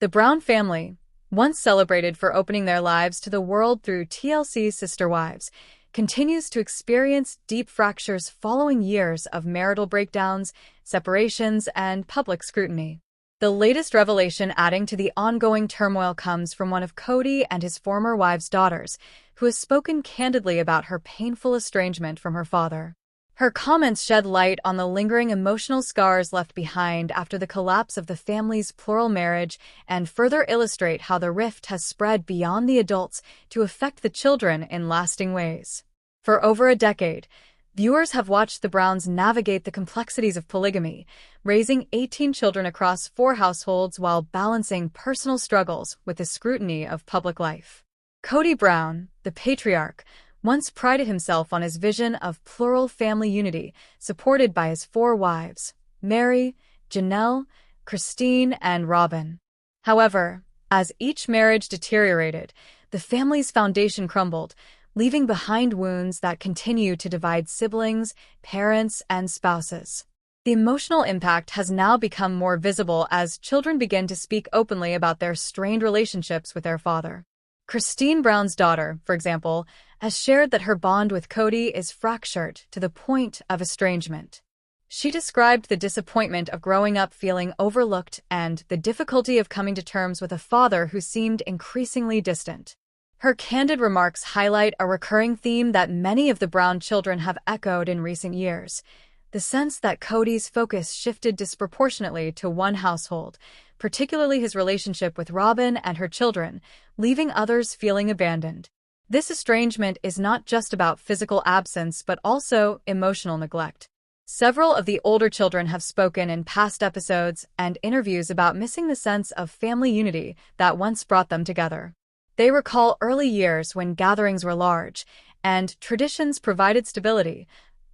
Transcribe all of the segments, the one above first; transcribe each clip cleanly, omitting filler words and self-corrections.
The Brown family, once celebrated for opening their lives to the world through TLC's Sister Wives, continues to experience deep fractures following years of marital breakdowns, separations, and public scrutiny. The latest revelation adding to the ongoing turmoil comes from one of Cody and his former wife's daughters, who has spoken candidly about her painful estrangement from her father. Her comments shed light on the lingering emotional scars left behind after the collapse of the family's plural marriage and further illustrate how the rift has spread beyond the adults to affect the children in lasting ways. For over a decade, viewers have watched the Browns navigate the complexities of polygamy, raising 18 children across 4 households while balancing personal struggles with the scrutiny of public life. Cody Brown, the patriarch, once prided himself on his vision of plural family unity, supported by his 4 wives, Mary, Janelle, Christine, and Robin. However, as each marriage deteriorated, the family's foundation crumbled, leaving behind wounds that continue to divide siblings, parents, and spouses. The emotional impact has now become more visible as children begin to speak openly about their strained relationships with their father. Christine Brown's daughter, for example, has shared that her bond with Cody is fractured to the point of estrangement. She described the disappointment of growing up feeling overlooked and the difficulty of coming to terms with a father who seemed increasingly distant. Her candid remarks highlight a recurring theme that many of the Brown children have echoed in recent years: the sense that Cody's focus shifted disproportionately to one household, particularly his relationship with Robin and her children, leaving others feeling abandoned. This estrangement is not just about physical absence but also emotional neglect. Several of the older children have spoken in past episodes and interviews about missing the sense of family unity that once brought them together. They recall early years when gatherings were large and traditions provided stability,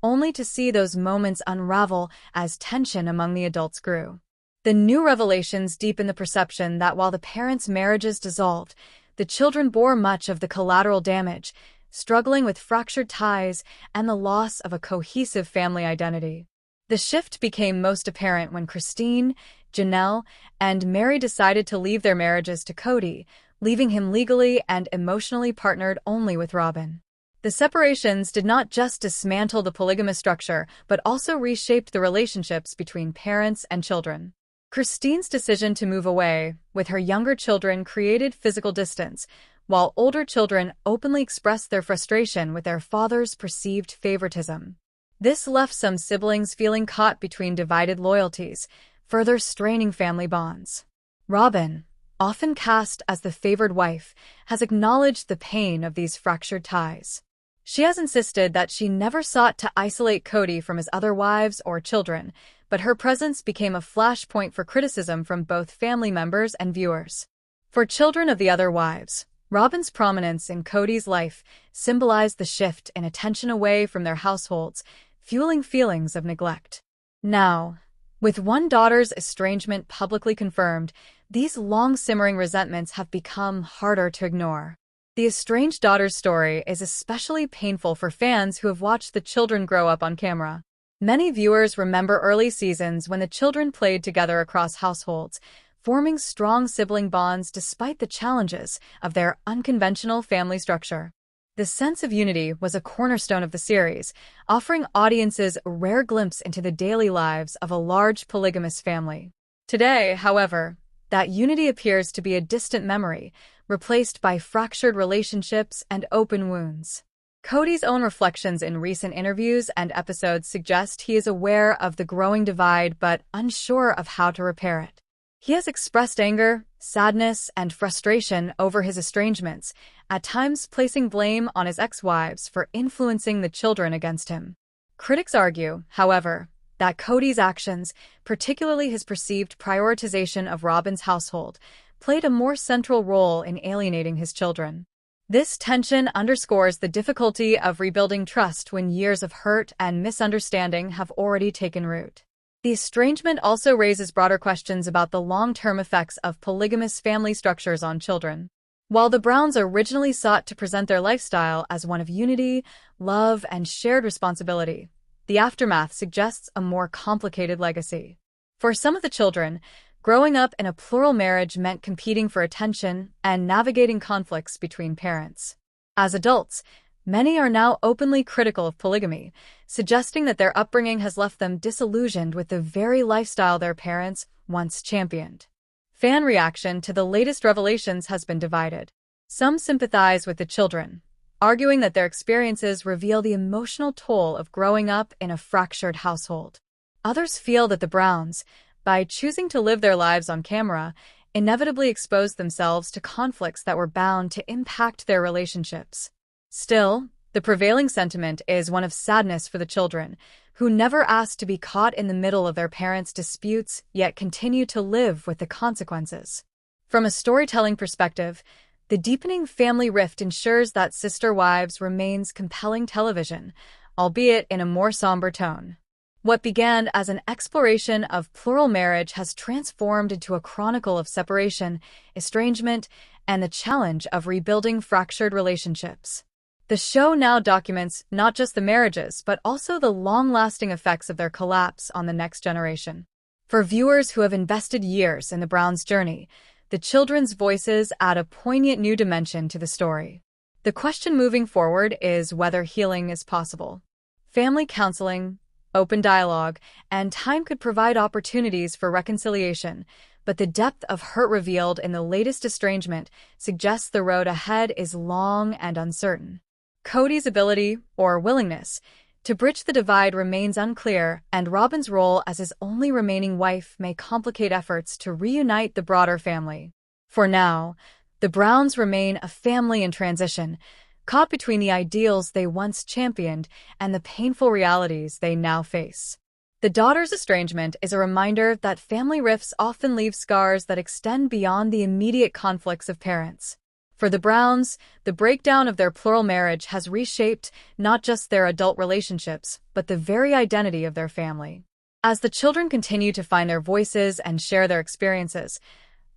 only to see those moments unravel as tension among the adults grew. The new revelations deepen the perception that while the parents' marriages dissolved, the children bore much of the collateral damage, struggling with fractured ties and the loss of a cohesive family identity. The shift became most apparent when Christine, Janelle, and Mary decided to leave their marriages to Cody, leaving him legally and emotionally partnered only with Robin. The separations did not just dismantle the polygamous structure, but also reshaped the relationships between parents and children. Christine's decision to move away with her younger children created physical distance, while older children openly expressed their frustration with their father's perceived favoritism. This left some siblings feeling caught between divided loyalties, further straining family bonds. Robin, often cast as the favored wife, has acknowledged the pain of these fractured ties. She has insisted that she never sought to isolate Cody from his other wives or children, but her presence became a flashpoint for criticism from both family members and viewers. For children of the other wives, Robin's prominence in Cody's life symbolized the shift in attention away from their households, fueling feelings of neglect. Now, with one daughter's estrangement publicly confirmed, these long-simmering resentments have become harder to ignore. The estranged daughter's story is especially painful for fans who have watched the children grow up on camera. Many viewers remember early seasons when the children played together across households, forming strong sibling bonds despite the challenges of their unconventional family structure. The sense of unity was a cornerstone of the series, offering audiences a rare glimpse into the daily lives of a large polygamous family. Today, however, that unity appears to be a distant memory, replaced by fractured relationships and open wounds. Cody's own reflections in recent interviews and episodes suggest he is aware of the growing divide but unsure of how to repair it. He has expressed anger, sadness, and frustration over his estrangements, at times placing blame on his ex-wives for influencing the children against him. Critics argue, however, that Cody's actions, particularly his perceived prioritization of Robin's household, played a more central role in alienating his children. This tension underscores the difficulty of rebuilding trust when years of hurt and misunderstanding have already taken root. The estrangement also raises broader questions about the long-term effects of polygamous family structures on children. While the Browns originally sought to present their lifestyle as one of unity, love, and shared responsibility, the aftermath suggests a more complicated legacy. For some of the children, Growing up in a plural marriage meant competing for attention and navigating conflicts between parents. As adults, many are now openly critical of polygamy, suggesting that their upbringing has left them disillusioned with the very lifestyle their parents once championed. Fan reaction to the latest revelations has been divided. Some sympathize with the children, arguing that their experiences reveal the emotional toll of growing up in a fractured household. Others feel that the Browns, by choosing to live their lives on camera, inevitably exposed themselves to conflicts that were bound to impact their relationships. Still, the prevailing sentiment is one of sadness for the children, who never asked to be caught in the middle of their parents' disputes, yet continue to live with the consequences. From a storytelling perspective, the deepening family rift ensures that Sister Wives remains compelling television, albeit in a more somber tone. What began as an exploration of plural marriage has transformed into a chronicle of separation, estrangement, and the challenge of rebuilding fractured relationships. The show now documents not just the marriages, but also the long-lasting effects of their collapse on the next generation. For viewers who have invested years in the Browns' journey, the children's voices add a poignant new dimension to the story. The question moving forward is whether healing is possible. Family counseling, open dialogue, and time could provide opportunities for reconciliation, but the depth of hurt revealed in the latest estrangement suggests the road ahead is long and uncertain. Cody's ability, or willingness, to bridge the divide remains unclear, and Robin's role as his only remaining wife may complicate efforts to reunite the broader family. For now, the Browns remain a family in transition, caught between the ideals they once championed and the painful realities they now face. The daughter's estrangement is a reminder that family rifts often leave scars that extend beyond the immediate conflicts of parents. For the Browns, the breakdown of their plural marriage has reshaped not just their adult relationships, but the very identity of their family. As the children continue to find their voices and share their experiences,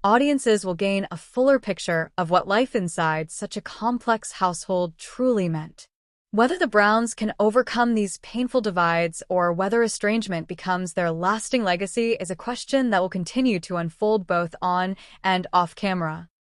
audiences will gain a fuller picture of what life inside such a complex household truly meant. Whether the Browns can overcome these painful divides or whether estrangement becomes their lasting legacy is a question that will continue to unfold both on and off camera.